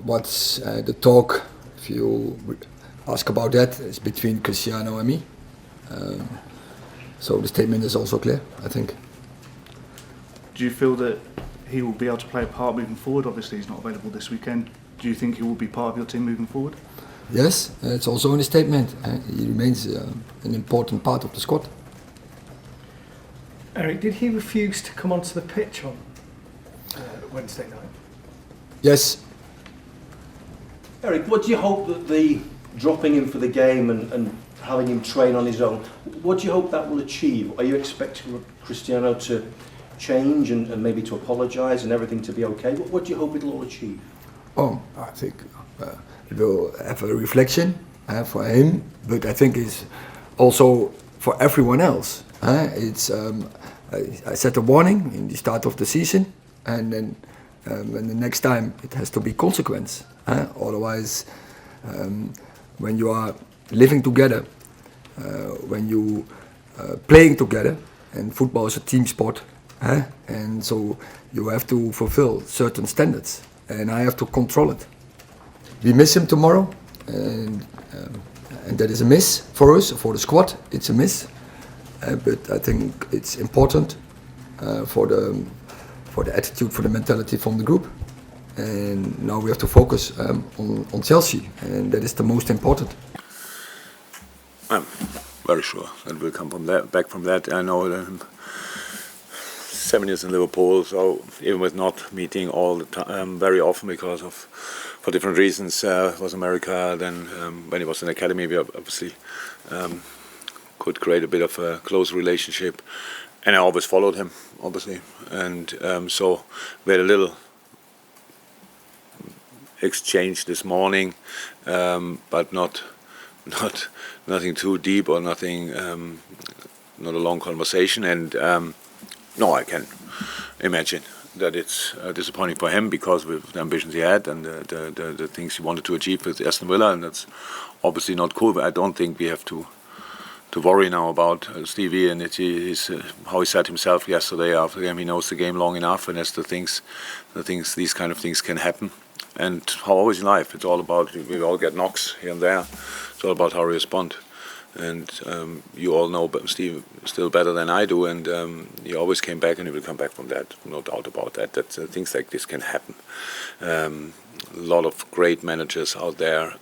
what's the talk, if you ask about that, is between Cristiano and me. So the statement is also clear, I think. Do you feel that he will be able to play a part moving forward? Obviously, he's not available this weekend. Do you think he will be part of your team moving forward? Yes, it's also in the statement. He remains an important part of the squad. Erik, did he refuse to come onto the pitch on Wednesday night? Yes. Erik, what do you hope that the dropping him for the game and having him train on his own, what do you hope that will achieve? Are you expecting Cristiano to change and maybe to apologise and everything to be okay? What do you hope it'll all achieve? Oh, I think it will have a reflection for him, but I think it's also for everyone else. It's I set a warning in the start of the season, and then when the next time it has to be consequence. Otherwise, when you are living together, when you playing together, and football is a team sport, and so you have to fulfill certain standards, and I have to control it. We miss him tomorrow, and that is a miss for us, for the squad. It's a miss, but I think it's important for the attitude, for the mentality from the group. And now we have to focus on Chelsea, and that is the most important. I'm very sure that we'll come from that, back from that. I know 7 years in Liverpool, so even with not meeting all the time, very often because of, for different reasons, it was America. Then when he was in the academy, we obviously could create a bit of a close relationship, and I always followed him, obviously, and so we had a little exchange this morning, but nothing too deep or nothing, not a long conversation. And no, I can imagine that it's disappointing for him because with the ambitions he had and the things he wanted to achieve with Aston Villa, and that's obviously not cool. But I don't think we have to worry now about Stevie, and he's how he said himself yesterday after the game. He knows the game long enough, and that's these kind of things can happen. And how always in life, it's all about, we all get knocks here and there. It's all about how we respond. And you all know Steve still better than I do, and he always came back, and he will come back from that, no doubt about that. That things like this can happen. A lot of great managers out there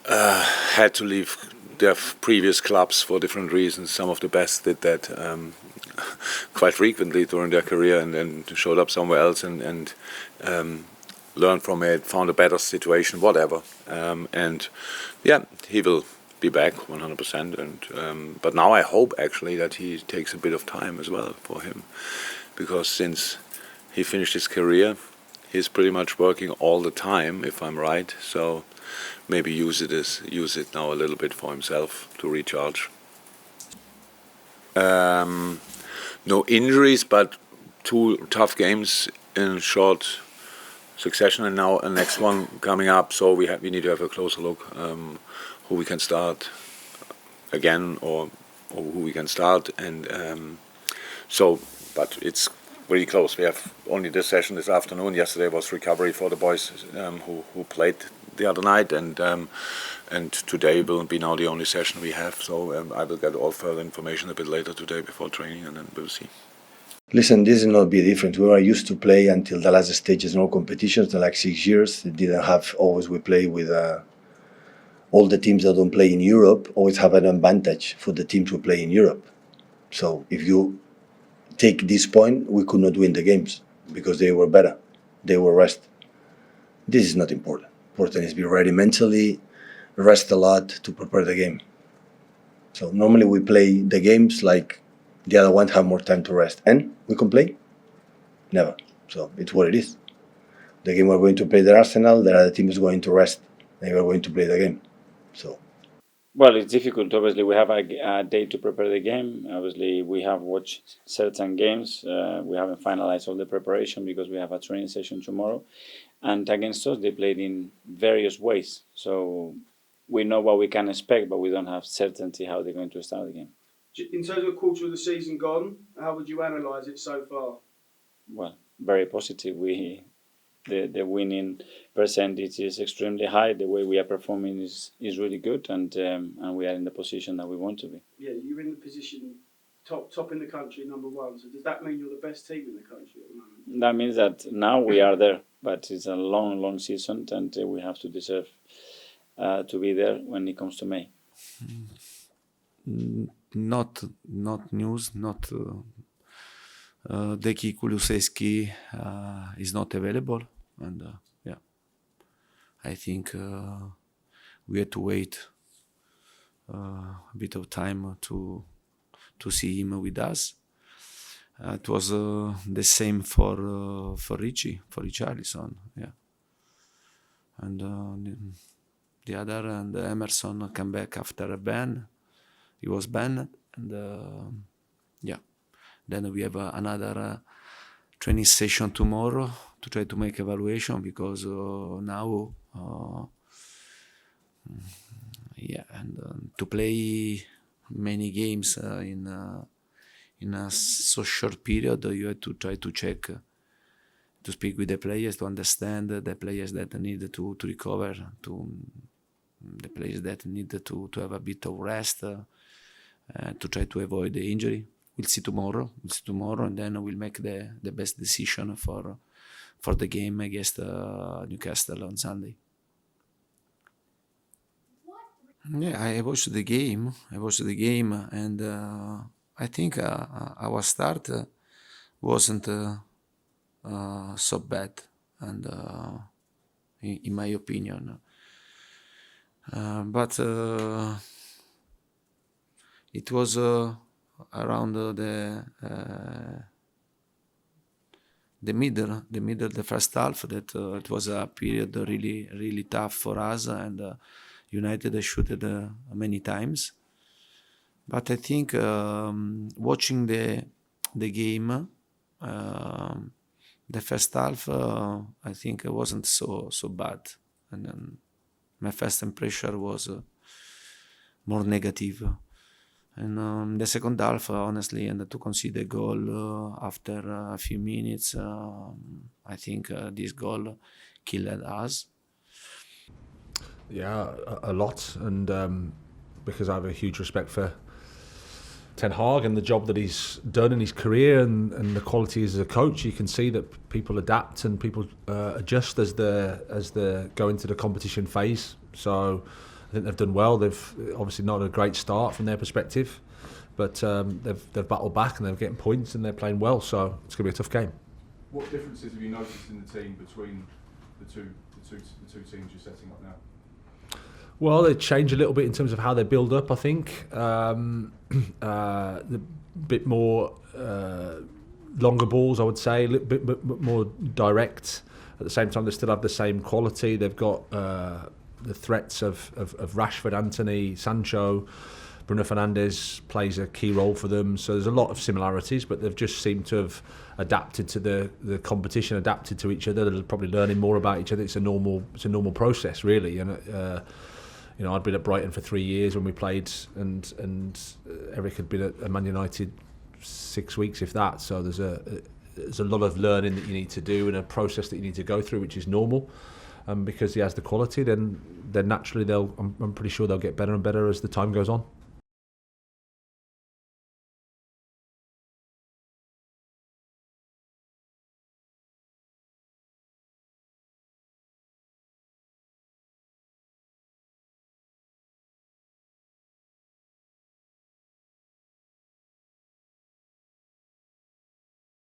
had to leave their previous clubs for different reasons. Some of the best did that quite frequently during their career, and then showed up somewhere else and learned from it, found a better situation, whatever. And yeah, he will be back 100%. And but now I hope actually that he takes a bit of time as well for him, because since he finished his career, he's pretty much working all the time, if I'm right. So maybe use it now a little bit for himself to recharge. No injuries, but 2 tough games in short succession, and now a next one coming up. So we need to have a closer look who we can start again, or who we can start, and but it's very close. We have only this session this afternoon. Yesterday was recovery for the boys who played the other night, and today will be now the only session we have. So I will get all further information a bit later today before training, and then we'll see. Listen, this is not be different. We were used to play until the last stages in all competitions, the like 6 years. It didn't have always we play with all the teams that don't play in Europe always have an advantage for the teams who play in Europe. So if you take this point, we could not win the games because they were better. They were rest. This is not important. Important is be ready mentally, rest a lot to prepare the game. So normally we play the games like the other one have more time to rest. And we complain? Never. So it's what it is. The game we're going to play the Arsenal, the other team is going to rest, and we're going to play the game. So. Well, it's difficult. Obviously, we have a day to prepare the game. Obviously, we have watched certain games. We haven't finalized all the preparation because we have a training session tomorrow. And against us, they played in various ways. So we know what we can expect, but we don't have certainty how they're going to start the game. In terms of a quarter of the season gone, how would you analyse it so far? Well, very positive. We the winning percentage is extremely high. The way we are performing is really good, and we are in the position that we want to be. Yeah, you're in the position top in the country, number one. So does that mean you're the best team in the country at the moment? That means that now we are there, but it's a long season, and we have to deserve to be there when it comes to May. Not news, not Deki Kulusevski is not available, and I think we had to wait a bit of time to see him with us. It was the same for Richarlison, and the other, and Emerson came back after a ban. He was banned, and then we have another training session tomorrow to try to make evaluation, because now and to play many games in a so short period, you have to try to check, to speak with the players, to understand the players that need to recover, to the players that need to have a bit of rest, to try to avoid the injury. We'll see tomorrow, and then we'll make the best decision for the game against Newcastle on Sunday. Yeah, I watched the game, and I think our start wasn't so bad, and in my opinion, but it was around the middle, the first half, that it was a period really tough for us, and United shooted many times. But I think watching the game, the first half, I think it wasn't so bad, and then my first impression was more negative. And the second half, honestly, and to concede a goal after a few minutes, I think this goal killed us. Yeah, a lot, and because I have a huge respect for Ten Hag and the job that he's done in his career, and the qualities as a coach, you can see that people adapt and people adjust as they go into the competition phase. So I think they've done well. They've obviously not a great start from their perspective, but they've battled back and they're getting points and they're playing well. So it's going to be a tough game. What differences have you noticed in the team between the two teams you're setting up now? Well, they change a little bit in terms of how they build up, I think. The bit more longer balls, I would say, a little bit more direct. At the same time, they still have the same quality. They've got the threats of Rashford, Anthony, Sancho. Bruno Fernandes plays a key role for them. So there's a lot of similarities, but they've just seemed to have adapted to the competition, adapted to each other. They're probably learning more about each other. It's a normal process, really. And I'd been at Brighton for 3 years when we played, and Erik had been at Man United 6 weeks, if that. So there's a lot of learning that you need to do and a process that you need to go through, which is normal. Because he has the quality, then naturally I'm pretty sure they'll get better and better as the time goes on.